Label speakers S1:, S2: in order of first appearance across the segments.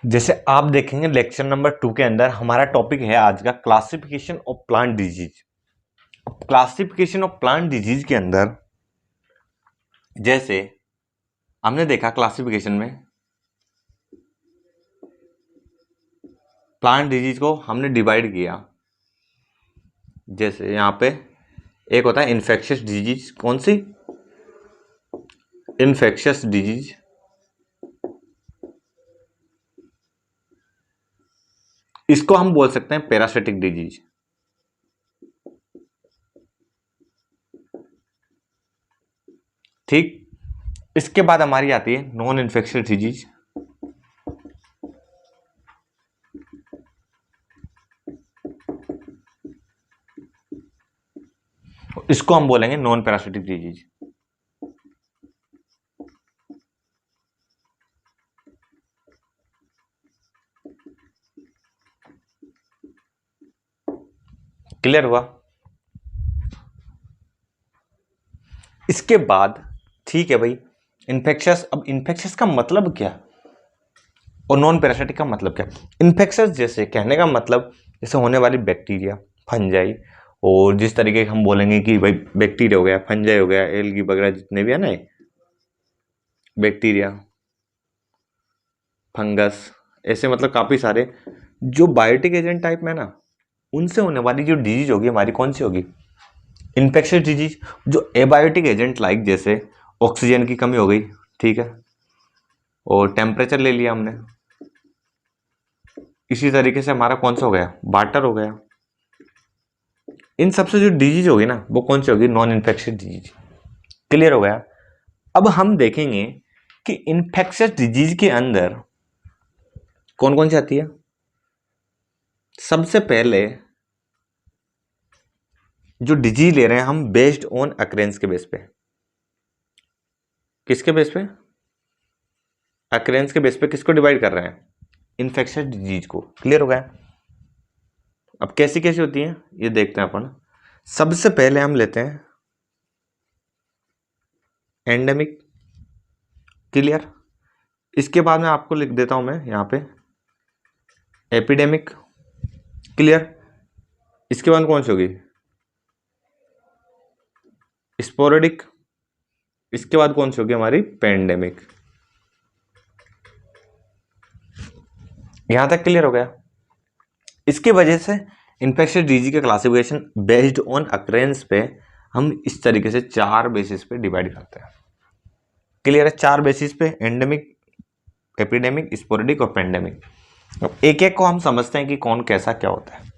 S1: जैसे आप देखेंगे लेक्चर नंबर 2 के अंदर हमारा टॉपिक है आज का classification of plant disease. Classification of plant disease के अंदर जैसे हमने देखा क्लासिफिकेशन में प्लांट डिजीज को हमने डिवाइड किया। जैसे यहाँ पे एक होता है इन्फेक्शियस डिजीज। कौन सी? Infectious disease. इसको हम बोल सकते हैं पैरासिटिक डिजीज। ठीक। इसके बाद हमारी आती है नॉन इन्फेक्शियस डिजीज। इसको हम बोलेंगे नॉन पैरासिटिक डिजीज। क्लियर हुआ? इसके बाद ठीक है भाई, इन्फेक्शियस। अब इन्फेक्शियस का मतलब क्या और नॉन पैरासिटिक का मतलब क्या? इन्फेक्शियस जैसे कहने का मतलब जैसे होने वाली बैक्टीरिया, फंजाई, और जिस तरीके हम बोलेंगे कि भाई बैक्टीरिया हो गया, फंजाई हो गया, एल्गी वगैरह जितने भी है ना, बैक्टीरिया, फंगस, ऐसे मतलब काफी सारे जो बायोटिक एजेंट टाइप में ना, उनसे होने वाली जो डिजीज होगी हमारी कौन सी होगी? Infectious disease. जो एबायोटिक एजेंट लाइक जैसे ऑक्सीजन की कमी हो गई, ठीक है, और टेम्परेचर ले लिया हमने, इसी तरीके से हमारा कौन सा हो गया? वाटर हो गया। इन सबसे जो डिजीज होगी ना वो कौन सी होगी? Non infectious disease. क्लियर हो गया? अब हम देखेंगे कि इन्फेक्शियस डिजीज के अंदर कौन कौन सी आती है। सबसे पहले जो डिजीज ले रहे हैं हम बेस्ड ऑन अक्रेंस के बेस पे। किसके बेस पे? अक्रेंस के बेस पे किसको डिवाइड कर रहे हैं? इन्फेक्शियस डिजीज को। क्लियर हो गया? अब कैसी कैसी होती हैं ये देखते हैं अपन। सबसे पहले हम लेते हैं एंडेमिक। क्लियर? इसके बाद में आपको लिख देता हूं मैं यहां पे एपिडेमिक। क्लियर? इसके बाद कौन सी होगी? स्पोरेडिक। इसके बाद कौन सी होगी हमारी? पेंडेमिक। यहां तक क्लियर हो गया? इसकी वजह से इन्फेक्शियस डिजीज का क्लासिफिकेशन बेस्ड ऑन अक्रेंस पे हम इस तरीके से 4 बेसिस पे डिवाइड करते हैं। क्लियर है? 4 बेसिस पे, एंडेमिक, एपिडेमिक, स्पोरेडिक और पेंडेमिक। अब एक एक को हम समझते हैं कि कौन कैसा क्या होता है।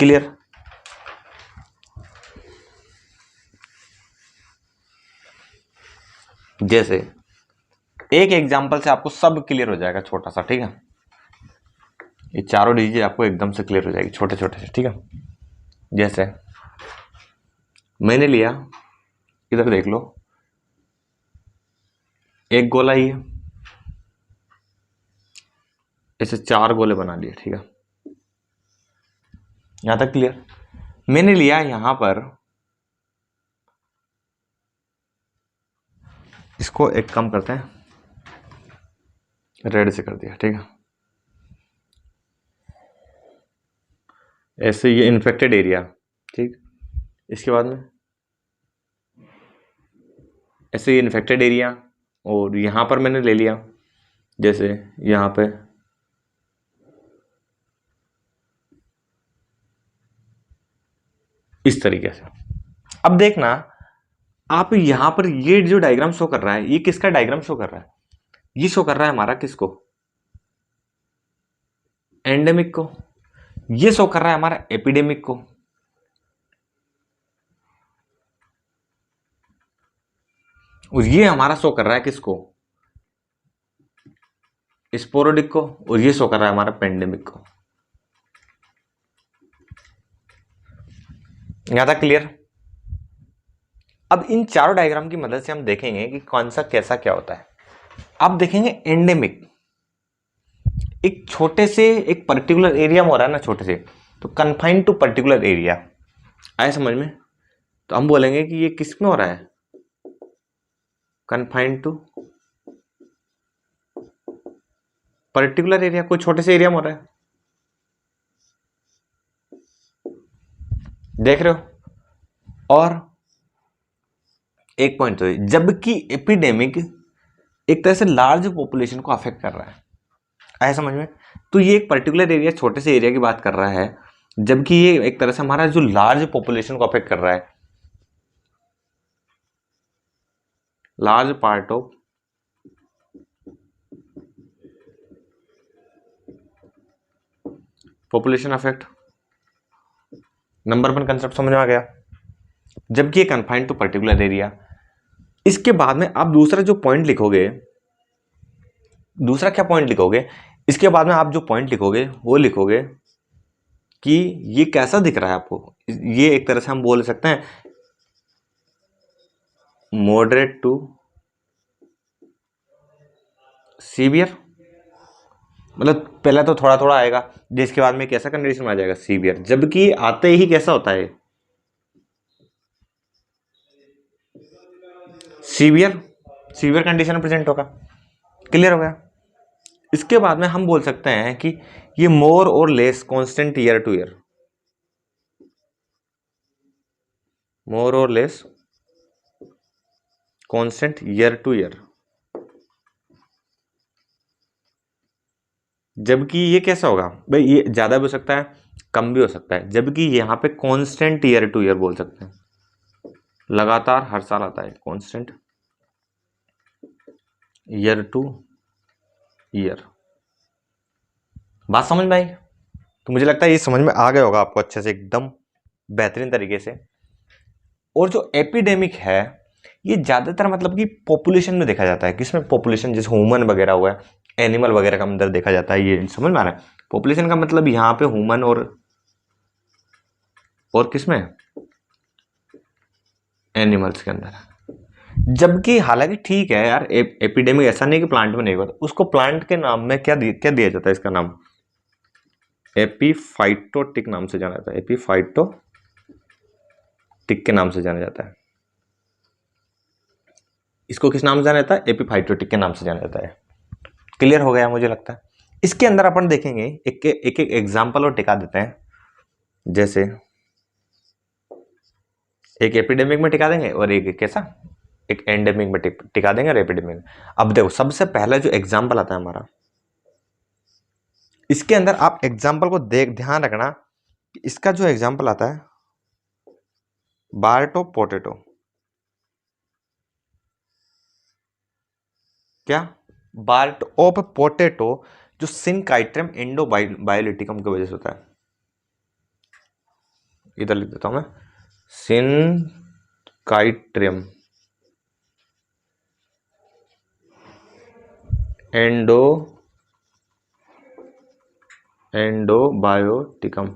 S1: क्लियर? जैसे एक एग्जांपल से आपको सब क्लियर हो जाएगा, छोटा सा, ठीक है। ये चारों डिजीज आपको एकदम से क्लियर हो जाएगी, छोटे छोटे से, ठीक है। जैसे मैंने लिया, इधर देख लो, एक गोला ही है, ऐसे 4 गोले बना लिए, ठीक है। यहां तक क्लियर? मैंने लिया यहां पर, इसको एक कम करते हैं, रेड से कर दिया, ठीक है। ऐसे ये इन्फेक्टेड एरिया, ठीक। इसके बाद में ऐसे ये इन्फेक्टेड एरिया, और यहां पर मैंने ले लिया, जैसे यहां पे इस तरीके से। अब देखना आप यहां पर, ये जो डायग्राम शो कर रहा है, ये किसका डायग्राम शो कर रहा है? ये शो कर रहा है हमारा किसको? एंडेमिक को। ये शो कर रहा है हमारा एपिडेमिक को। और ये हमारा शो कर रहा है किसको? स्पोरोडिक को। और ये शो कर रहा है हमारा पेंडेमिक को। यहां तक क्लियर? अब इन चारों डायग्राम की मदद से हम देखेंगे कि कौन सा कैसा क्या होता है। आप देखेंगे एंडेमिक एक छोटे से, एक पर्टिकुलर एरिया में हो रहा है ना, छोटे से, तो कन्फाइंड टू पर्टिकुलर एरिया। आए समझ में? तो हम बोलेंगे कि ये किस में हो रहा है? कन्फाइंड टू पर्टिकुलर एरिया कोई छोटे से एरिया में हो रहा है, देख रहे हो। और एक पॉइंट तो है, जबकि एपिडेमिक एक तरह से लार्ज पॉपुलेशन को अफेक्ट कर रहा है, आया समझ में। तो ये एक पर्टिकुलर एरिया, छोटे से एरिया की बात कर रहा है, जबकि ये एक तरह से हमारा जो लार्ज पॉपुलेशन को अफेक्ट कर रहा है, large part of population affect. Number 1 concept समझ में आ गया, जबकि ये कन्फाइंड टू पर्टिकुलर एरिया। इसके बाद में आप दूसरा जो पॉइंट लिखोगे, दूसरा क्या पॉइंट लिखोगे, इसके बाद में आप जो पॉइंट लिखोगे वो लिखोगे कि ये कैसा दिख रहा है आपको। ये एक तरह से हम बोल सकते हैं मॉडरेट टू सीवियर, मतलब पहले तो थोड़ा थोड़ा आएगा, जिसके बाद में कैसा कंडीशन में आ जाएगा सीवियर, जबकि आते ही कैसा होता है सीवियर, सीवियर कंडीशन में प्रेजेंट होगा। क्लियर हो गया। इसके बाद में हम बोल सकते हैं कि ये मोर और less constant year to year, more और less constant year to year, जबकि ये कैसा होगा भाई, ये ज्यादा भी हो सकता है कम भी हो सकता है, जबकि यहां पे कांस्टेंट ईयर टू ईयर बोल सकते हैं, लगातार हर साल आता है कांस्टेंट ईयर टू ईयर। बात समझ में आई? तो मुझे लगता है ये समझ में आ गया होगा आपको अच्छे से, एकदम बेहतरीन तरीके से। और जो एपिडेमिक है ये ज्यादातर मतलब कि पॉपुलेशन में देखा जाता है, किसमें, पॉपुलेशन, जैसे ह्यूमन वगैरह हुआ है, एनिमल वगैरह का अंदर देखा जाता है, ये समझ में आ रहा है। पॉपुलेशन का मतलब यहाँ पे ह्यूमन और किसमें, एनिमल्स के अंदर। जबकि हालांकि ठीक है यार, एपिडेमिक ऐसा नहीं कि प्लांट में नहीं होता, उसको प्लांट के नाम में क्या दिया जाता है, इसका नाम एपीफाइटोटिक नाम से जाना जाता है, एपीफाइटोटिक के नाम से जाना जाता है। इसको किस नाम से जाना जाता है, एपीफाइटोटिक के नाम से जाना जाता है। क्लियर हो गया मुझे लगता है। इसके अंदर अपन देखेंगे एक एक एग्जाम्पल और टिका देते हैं, जैसे एक एपिडेमिक में टिका देंगे और एक कैसा, एक एंडेमिक में टिका देंगे और एपिडेमिक में। अब देखो सबसे पहला जो एग्जाम्पल आता है हमारा, इसके अंदर आप एग्जाम्पल को ध्यान रखना कि इसका जो एग्जाम्पल आता है बार्ट ऑफ पोटैटो, क्या, बार्ट ऑफ पोटैटो, जो सिनकाइट्रम एंडोबायोलिटिकम की वजह से होता है। इधर लिख देता हूं मैं, सिनकाइट्रम एंडोबायोटिकम,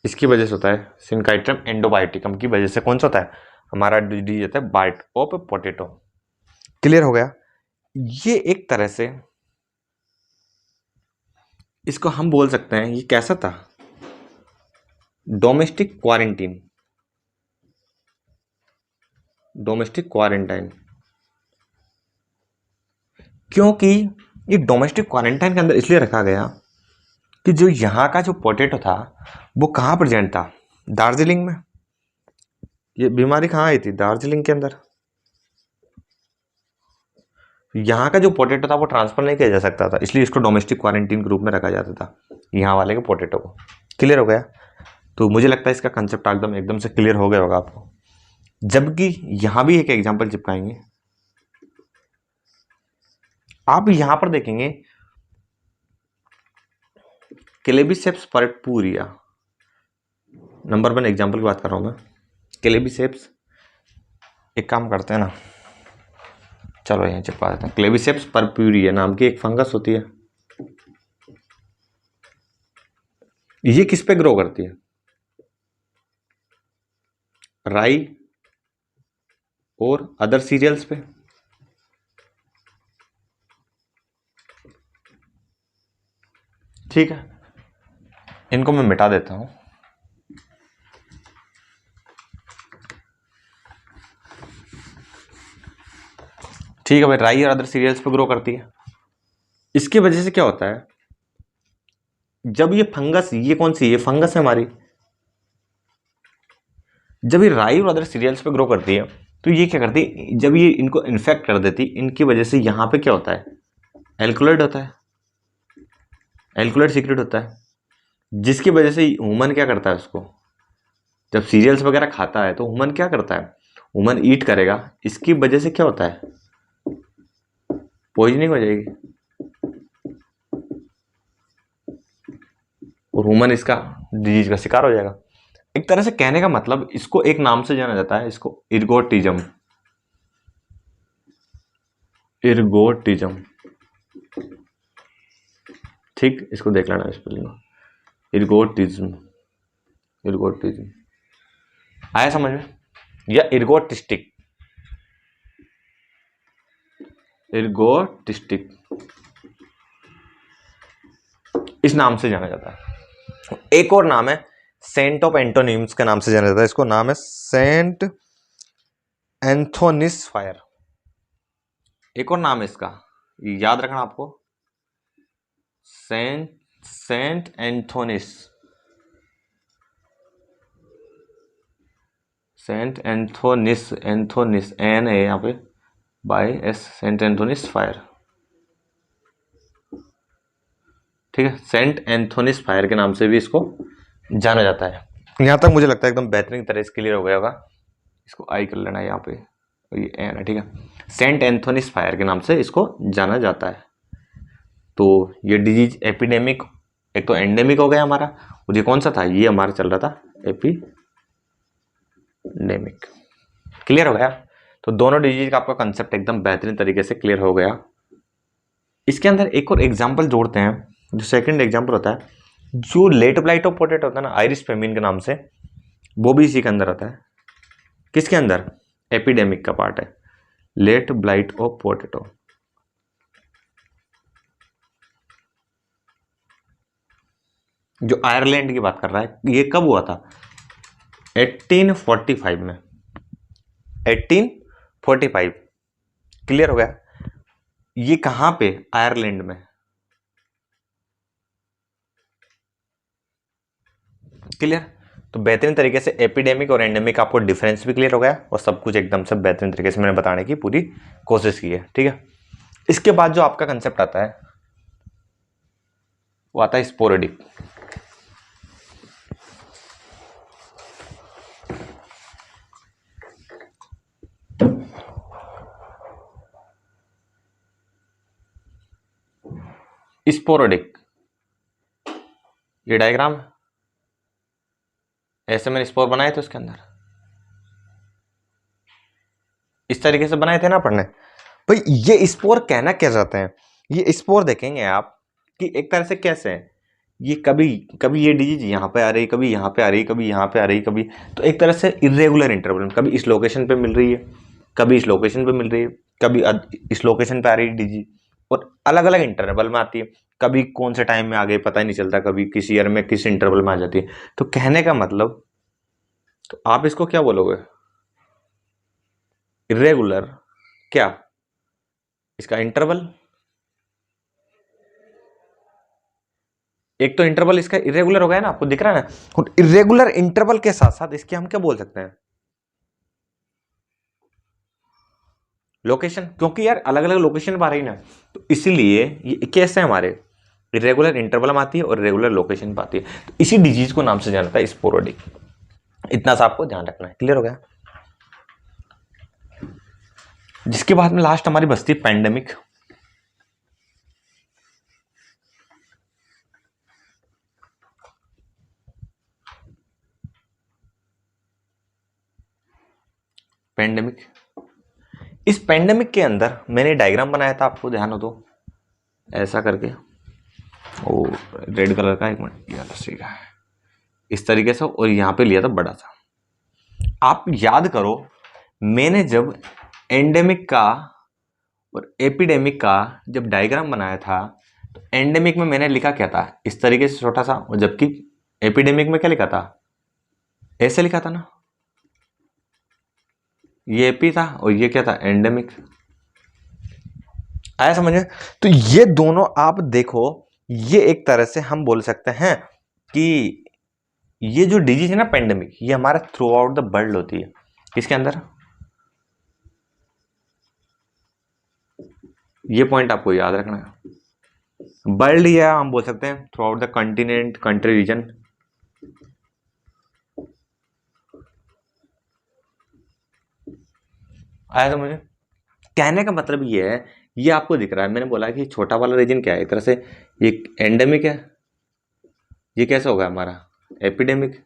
S1: इसकी वजह से होता है, सिनकाइट्रम एंडोबायोटिकम की वजह से कौन सा होता है हमारा डिजीज होता है बाइट ऑफ पोटैटो। क्लियर हो गया। ये एक तरह से इसको हम बोल सकते हैं, ये कैसा था, डोमेस्टिक क्वारंटीन, डोमेस्टिक क्वारंटाइन। क्योंकि ये डोमेस्टिक क्वारंटाइन के अंदर इसलिए रखा गया कि जो यहाँ का जो पोटैटो था वो कहाँ प्रेजेंट था, दार्जिलिंग में। ये बीमारी कहाँ आई थी, दार्जिलिंग के अंदर। यहाँ का जो पोटैटो था वो ट्रांसफर नहीं किया जा सकता था, इसलिए इसको डोमेस्टिक क्वारंटीन के रूप में रखा जाता था, यहाँ वाले के पोटैटो को। क्लियर हो गया। तो मुझे लगता है इसका कंसेप्ट एकदम से क्लियर हो गया होगा आपको। जबकि यहाँ भी एक एग्जाम्पल चिपकाएंगे, आप यहाँ पर देखेंगे क्लेबिसेप्स पर्पूरिया, नंबर 1 एग्जाम्पल की बात कर रहा हूँ मैं, क्लेबिसेप्स। एक काम करते हैं ना, चलो यहाँ चिपका देते हैं, क्लेबिसेप्स पर्पूरिया नाम की एक फंगस होती है। ये किस पे ग्रो करती है, राई और अदर सीरियल्स पे। ठीक है, इनको मैं मिटा देता हूं। ठीक है भाई, राई और अदर सीरियल्स पे ग्रो करती है। इसकी वजह से क्या होता है, जब ये फंगस, ये कौन सी, ये फंगस है हमारी, जब ये राई और अदर सीरियल्स पे ग्रो करती है तो ये क्या करती है, जब ये इनको इन्फेक्ट कर देती, इनकी वजह से यहाँ पे क्या होता है, एल्कोलाइड होता है, एल्कोलाइड सीक्रेट होता है, जिसकी वजह से ह्यूमन क्या करता है, उसको जब सीरियल्स वगैरह खाता है तो ह्यूमन क्या करता है, ह्यूमन ईट करेगा, इसकी वजह से क्या होता है, पॉइजनिंग हो जाएगी और ह्यूमन इसका डिजीज का शिकार हो जाएगा। एक तरह से कहने का मतलब, इसको एक नाम से जाना जाता है, इसको इर्गोटिज्म, इर्गोटिज्म। ठीक, इसको देख लेना स्पेलिंग, इर्गोटिज्म, इर्गोटिज्म आया समझ में, या इर्गोटिस्टिक, इर्गोटिस्टिक इस नाम से जाना जाता है। एक और नाम है सेंट ऑफ एंटोनिम्स के नाम से जाना जाता है, इसको नाम है सेंट एंथोनिस फायर। एक और नाम है इसका, याद रखना आपको, सेंट एंथोनिस, सेंट एंथोनिस, एंथोनिस एन है यहाँ पे बाय एस, सेंट एंथोनिस फायर। ठीक है, सेंट एंथोनिस फायर के नाम से भी इसको जाना जाता है। यहाँ तक मुझे लगता है एकदम बेहतरीन तरह से क्लियर हो गया होगा। इसको आई कर लेना यहाँ पे, ये एन है, ठीक है। सेंट एंथोनिस फायर के नाम से इसको जाना जाता है। तो ये डिजीज एपिडेमिक, एक तो एंडेमिक हो गया हमारा, और ये कौन सा था, ये हमारा चल रहा था एपिडेमिक। क्लियर हो गया। तो दोनों डिजीज का आपका कंसेप्ट एकदम बेहतरीन तरीके से क्लियर हो गया। इसके अंदर एक और एग्जाम्पल जोड़ते हैं, जो सेकंड एग्जाम्पल होता है, जो लेट ब्लाइट ऑफ पोटैटो होता है ना, आयरिश फेमिन के नाम से, वो भी इसी के अंदर आता है। किसके अंदर, एपिडेमिक का पार्ट है, लेट ब्लाइट ऑफ पोटैटो। जो आयरलैंड की बात कर रहा है, ये कब हुआ था, 1845 में, 1845। क्लियर हो गया। ये कहां पे, आयरलैंड में। क्लियर। तो बेहतरीन तरीके से एपिडेमिक और एंडेमिक आपको डिफरेंस भी क्लियर हो गया, और सब कुछ एकदम से बेहतरीन तरीके से मैंने बताने की पूरी कोशिश की है। ठीक है, इसके बाद जो आपका कंसेप्ट आता है वो आता है स्पोरेडिक। स्पोरेडिक, ये डायग्राम है, ऐसे मैंने स्पोर बनाए थे उसके अंदर, इस तरीके से बनाए थे ना पढ़ने भाई। ये स्पोर कहना क्या चाहते हैं, ये स्पोर देखेंगे आप कि एक तरह से कैसे है, ये कभी कभी ये डिजीज यहाँ पे आ रही, कभी यहाँ पे आ रही, कभी यहाँ पे आ रही, कभी, तो एक तरह से इरेगुलर इंटरवल, कभी इस लोकेशन पे मिल रही है, कभी इस लोकेशन पे मिल रही है, कभी इस लोकेशन पे आ रही है डिजीज, और अलग अलग इंटरवल में आती है। कभी कौन से टाइम में आ गई पता ही नहीं चलता, कभी किस ईयर में किस इंटरवल में आ जाती है। तो कहने का मतलब, तो आप इसको क्या बोलोगे, इरेगुलर, क्या इसका इंटरवल, एक तो इंटरवल इसका इरेगुलर हो गया ना, आपको दिख रहा है ना। इरेगुलर इंटरवल के साथ साथ इसके हम क्या बोल सकते हैं, लोकेशन, क्योंकि यार अलग अलग लोकेशन पर आ रही ना, तो इसीलिए ये कैसे हमारे इरेगुलर इंटरवल में आती है और रेगुलर लोकेशन पर आती है। तो इसी डिजीज को नाम से जानता है स्पोरोडिक। इतना सा आपको ध्यान रखना है। क्लियर हो गया। जिसके बाद में लास्ट हमारी बचती है पैंडेमिक। पैंडेमिक, इस पैंडेमिक के अंदर मैंने डायग्राम बनाया था, आपको ध्यान हो तो, ऐसा करके, ओ रेड कलर का, एक मिनट, ठीक है, इस तरीके से, और यहां पे लिया था बड़ा सा। आप याद करो, मैंने जब एंडेमिक का और एपिडेमिक का जब डायग्राम बनाया था, तो एंडेमिक में मैंने लिखा क्या था, इस तरीके से छोटा सा, और जबकि एपिडेमिक में क्या लिखा था, ऐसे लिखा था ना, ये एपी था और ये क्या था, एंडेमिक। आया समझ में? तो ये दोनों आप देखो, ये एक तरह से हम बोल सकते हैं कि ये जो डिजीज है ना पेंडेमिक, ये हमारा थ्रू आउट द वर्ल्ड होती है। किसके अंदर? ये पॉइंट आपको याद रखना है। वर्ल्ड या हम बोल सकते हैं throughout the continent, country, region. आया समझ में? कहने का मतलब ये है, ये आपको दिख रहा है, मैंने बोला कि छोटा वाला रीजन क्या है, एक तरह से ये एंडेमिक है। ये कैसे होगा हमारा? एपिडेमिक।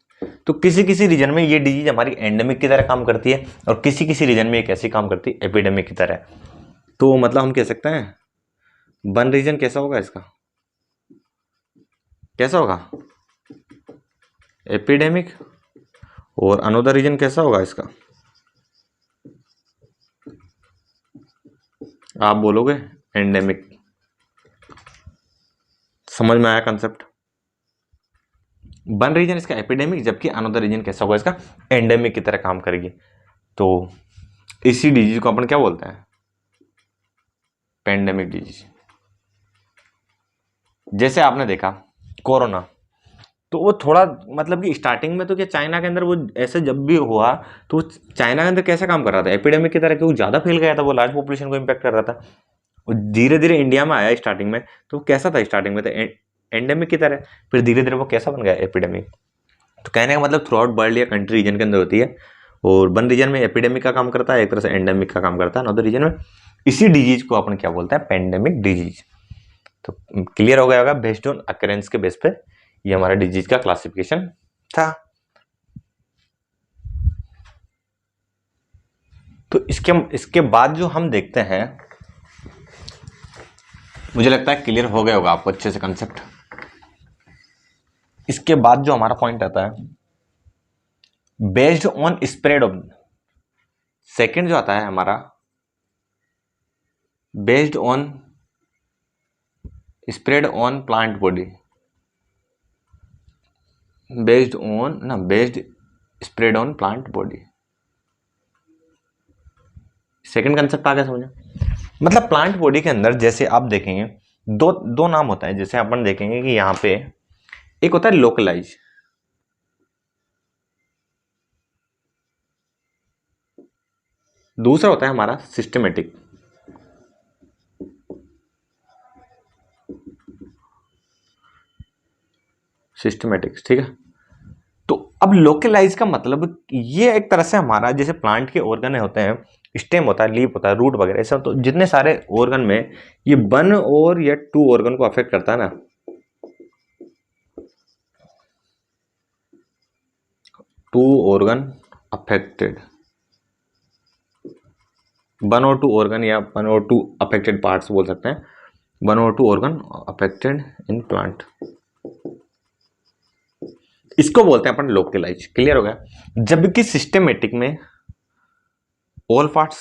S1: तो किसी किसी रीजन में ये डिजीज हमारी एंडेमिक की तरह काम करती है और किसी किसी रीजन में ये कैसी काम करती है? एपिडेमिक की तरह। तो मतलब हम कह सकते हैं वन रीजन कैसा होगा इसका? कैसा होगा? एपिडेमिक। और अनोदर रीजन कैसा होगा इसका? आप बोलोगे एंडेमिक। समझ में आया कंसेप्ट? वन रीजन इसका एपिडेमिक, जबकि अनोदर रीजन कैसा होगा इसका? एंडेमिक की तरह काम करेगी। तो इसी डिजीज को अपन क्या बोलते हैं? Pandemic disease. जैसे आपने देखा कोरोना, तो वो थोड़ा मतलब कि स्टार्टिंग में तो क्या चाइना के अंदर वो ऐसे जब भी हुआ तो चाइना के अंदर कैसा काम कर रहा था? एपिडेमिक की तरह, क्योंकि ज़्यादा फैल गया था, वो लार्ज पॉपुलेशन को इम्पैक्ट कर रहा था। और धीरे धीरे इंडिया में आया स्टार्टिंग में, तो कैसा था? स्टार्टिंग में तो एंडेमिक की तरह, फिर धीरे धीरे वो कैसा बन गया? एपिडेमिक। तो कहने का मतलब थ्रू आउट वर्ल्ड या कंट्री रीजन के अंदर होती है, और वन रीजन में एपिडेमिक का काम करता है, एक तरह से एंडेमिक का काम करता है अनदर रीजन में। इसी डिजीज को अपन क्या बोलते हैं? Pandemic disease. तो क्लियर हो गया होगा, बेस्ड ऑन अकरेंस के बेस पे ये हमारा डिजीज का क्लासिफिकेशन था। तो इसके बाद जो हम देखते हैं, मुझे लगता है क्लियर हो गया होगा आपको अच्छे से कंसेप्ट। इसके बाद जो हमारा पॉइंट आता है based on spread of, second जो आता है हमारा based on spread on plant body, based spread on plant body. Second concept आ गया समझ में? मतलब प्लांट बॉडी के अंदर जैसे आप देखेंगे दो नाम होता है। जैसे अपन देखेंगे कि यहाँ पे एक होता है लोकलाइज, दूसरा होता है हमारा सिस्टमेटिक। सिस्टमेटिक्स, ठीक है। तो अब लोकलाइज का मतलब ये एक तरह से हमारा जैसे प्लांट के ऑर्गन होते हैं, स्टेम होता है, लीफ होता है, रूट वगैरह सब, तो जितने सारे ऑर्गन में ये वन और या टू ऑर्गन को अफेक्ट करता है ना, टू ऑर्गन अफेक्टेड, वन और टू ऑर्गन या वन और टू अफेक्टेड पार्ट्स बोल सकते हैं, वन और two organ affected in plant, इसको बोलते हैं अपन लोकलाइज। क्लियर हो गया? जबकि सिस्टमेटिक में all parts,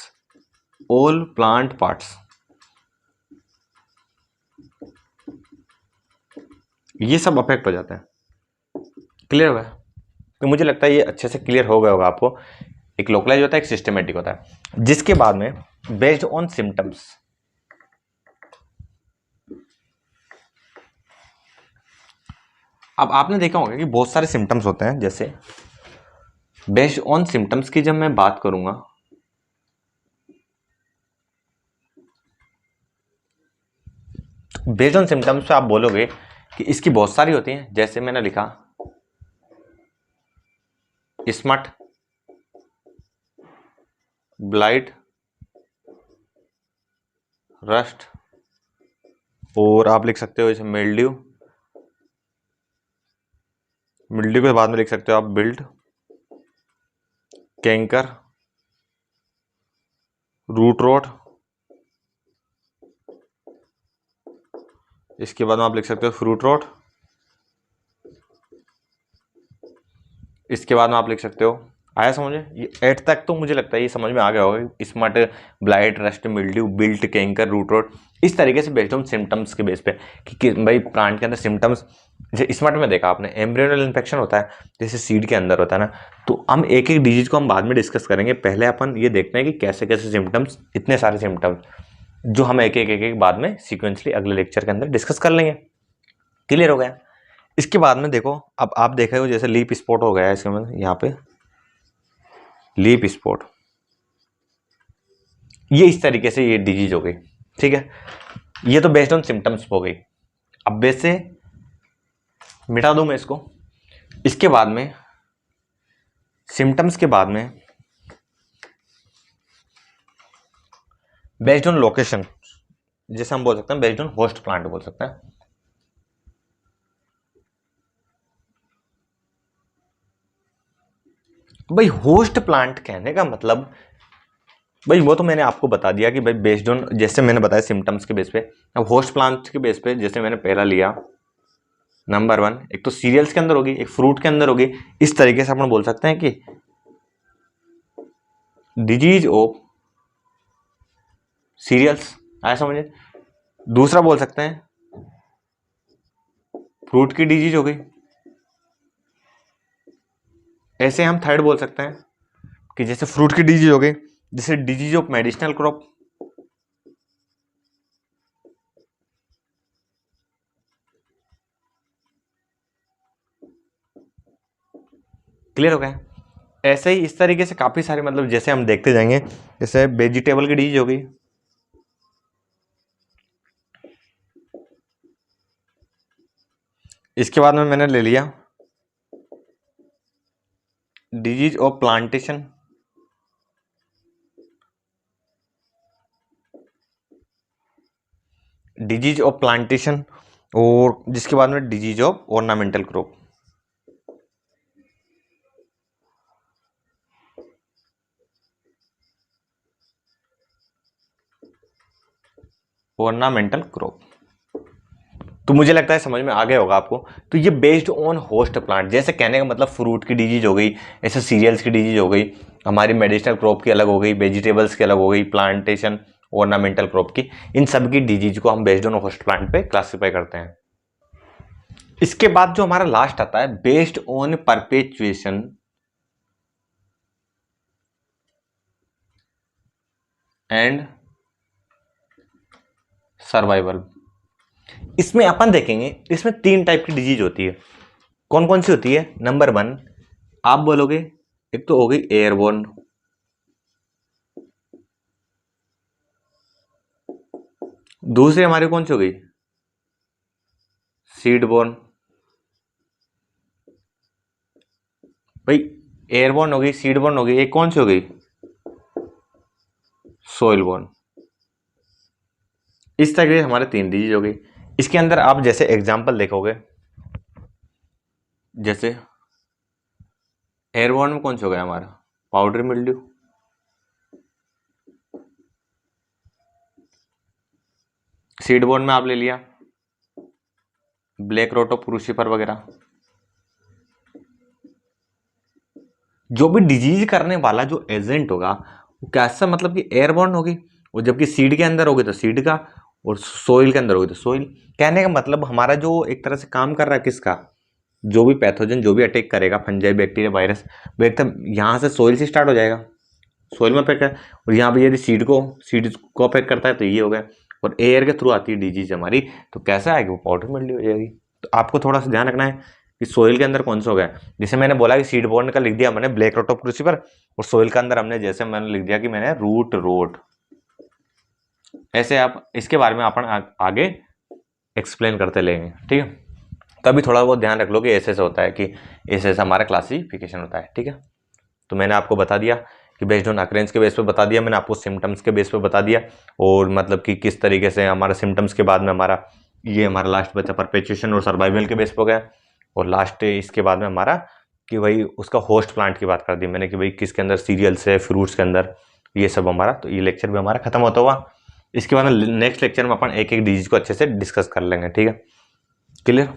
S1: all plant parts, ये सब अफेक्ट हो जाते हैं। क्लियर हो गया? तो मुझे लगता है ये अच्छे से क्लियर हो गया होगा आपको। एक लोकलाइज होता है, एक सिस्टमेटिक होता है। जिसके बाद में बेस्ड ऑन सिम्टम्स, अब आपने देखा होगा कि बहुत सारे सिम्टम्स होते हैं। जैसे बेस्ड ऑन सिम्टम्स की जब मैं बात करूंगा, बेस्ड ऑन सिम्टम्स पे आप बोलोगे कि इसकी बहुत सारी होती हैं। जैसे मैंने लिखा स्मट, ब्लाइट, रस्ट, और आप लिख सकते हो जैसे मिल्ड्यू, मिल्ड्यू के बाद में लिख सकते हो आप बिल्ड, कैंकर, रूट रॉट, इसके बाद में आप लिख सकते हो फ्रूट रॉट, इसके बाद में आप लिख सकते हो, आया समझे? ये 8 तक तो मुझे लगता है ये समझ में आ गया होगा। Smut, blight, rust, mildew, wilt, canker, root rot, इस तरीके से बेस्ड ऑन सिम्टम्स के बेस पे कि भाई प्लांट के अंदर सिम्टम्स, जैसे स्मट में देखा आपने एम्ब्रियोनल इन्फेक्शन होता है, जैसे सीड के अंदर होता है ना। तो हम एक एक डिजीज को हम बाद में डिस्कस करेंगे, पहले अपन ये देखते हैं कि कैसे कैसे सिम्टम्स, इतने सारे सिम्टम्स, जो हम एक बाद में सीक्वेंसली अगले लेक्चर के अंदर डिस्कस कर लेंगे। क्लियर हो गया। इसके बाद में देखो, अब आप देख रहे हो जैसे लीप स्पॉट हो गया है, इसके में यहाँ पे लीप स्पॉट, ये इस तरीके से ये डिजीज हो गई। ठीक है, ये तो बेस्ड ऑन सिम्टम्स हो गई। अब बेस से मिटा दूं मैं इसको। इसके बाद में सिम्टम्स के बाद में बेस्ड ऑन लोकेशन, जैसे हम बोल सकते हैं बेस्ड ऑन होस्ट प्लांट बोल सकते हैं। भाई होस्ट प्लांट कहने का मतलब, भाई वो तो मैंने आपको बता दिया कि भाई बेस्ड ऑन, जैसे मैंने बताया सिम्टम्स के बेस पे। अब होस्ट प्लांट के बेस पे जैसे मैंने पहला लिया, नंबर 1 एक तो सीरियल्स के अंदर होगी, एक फ्रूट के अंदर होगी। इस तरीके से अपन बोल सकते हैं कि डिजीज ऑफ सीरियल्स, आया समझे। दूसरा बोल सकते हैं फ्रूट की डिजीज हो गई। ऐसे हम थर्ड बोल सकते हैं कि जैसे फ्रूट की डिजीज हो गई, जैसे disease of medicinal crop, clear हो गया। ऐसे ही इस तरीके से काफी सारे, मतलब जैसे हम देखते जाएंगे, जैसे वेजिटेबल की डिजीज हो गई, इसके बाद में मैंने ले लिया disease of plantation, disease of plantation, और जिसके बाद में disease of ornamental crop. Ornamental crop, तो मुझे लगता है समझ में आ गया होगा आपको। तो ये बेस्ड ऑन होस्ट प्लांट, जैसे कहने का मतलब फ्रूट की डिजीज हो गई, ऐसे सीरियल्स की डिजीज हो गई, हमारी मेडिसिनल क्रॉप की अलग हो गई, वेजिटेबल्स की अलग हो गई, प्लांटेशन, ऑर्नामेंटल क्रॉप की, इन सब की डिजीज को हम बेस्ड ऑन होस्ट प्लांट पे क्लासिफाई करते हैं। इसके बाद जो हमारा लास्ट आता है based on perpetuation and survival. इसमें अपन देखेंगे, इसमें 3 टाइप की डिजीज होती है। कौन कौन सी होती है? नंबर 1 आप बोलोगे, एक तो हो गई एयरबोर्न, दूसरी हमारी कौन सी हो गई? सीडबोर्न। भाई एयरबोर्न हो गई, सीडबोर्न हो गई, एक कौन सी हो गई? सोइलबोर्न। इस तरीके से हमारे 3 डिजीज हो गई। इसके अंदर आप जैसे एग्जांपल देखोगे, जैसे एयरबोर्न में कौन सा हो गया हमारा? Powdery mildew. सीडबोर्न में आप ले लिया ब्लैक रोटो क्रूसिफर वगैरह। जो भी डिजीज करने वाला जो एजेंट होगा वो कैसा, मतलब कि एयरबोर्न होगी, और जबकि सीड के अंदर होगी तो सीड का, और सोइल के अंदर होगी तो सोइल। कहने का मतलब हमारा जो एक तरह से काम कर रहा है किसका, जो भी पैथोजन जो भी अटैक करेगा, फंजाई, बैक्टीरिया, वायरस, वो एकदम यहाँ से सोइल से स्टार्ट हो जाएगा, सोइल में अफेक्ट है। और यहाँ पे यदि सीड को अफेक्ट करता है तो ये हो गया। और एयर के थ्रू आती है डिजीज हमारी, तो कैसा आएगी? वो पाउडर मिल्ड्यू हो जाएगी। तो आपको थोड़ा सा ध्यान रखना है कि सोइल के अंदर कौन सा हो गया। जैसे मैंने बोला कि सीडबोर्न का लिख दिया मैंने ब्लैक रोट ऑफ क्रूसिफर, और सोइल के अंदर हमने जैसे मैंने लिख दिया कि मैंने रूट रोट। ऐसे आप इसके बारे में अपन आगे एक्सप्लेन करते लेंगे, ठीक है। तभी थोड़ा बहुत ध्यान रख लो कि ऐसे होता है, कि ऐसे हमारा क्लासिफिकेशन होता है, ठीक है। तो मैंने आपको बता दिया कि बेस्ड ऑन अकरेंस के बेस पे बता दिया, मैंने आपको सिम्टम्स के बेस पे बता दिया, और मतलब कि किस तरीके से हमारा सिम्टम्स के बाद में हमारा ये हमारा लास्ट बचा परपेचुएशन और सर्वाइवल के बेस पे हो गया। और लास्ट इसके बाद में हमारा कि भाई उसका होस्ट प्लांट की बात कर दी मैंने, कि भाई किसके अंदर सीरियल्स है, फ्रूट्स के अंदर, ये सब हमारा। तो ये लेक्चर भी हमारा खत्म होता हुआ। इसके बाद नेक्स्ट लेक्चर में अपन एक एक डिजीज को अच्छे से डिस्कस कर लेंगे, ठीक है। क्लियर?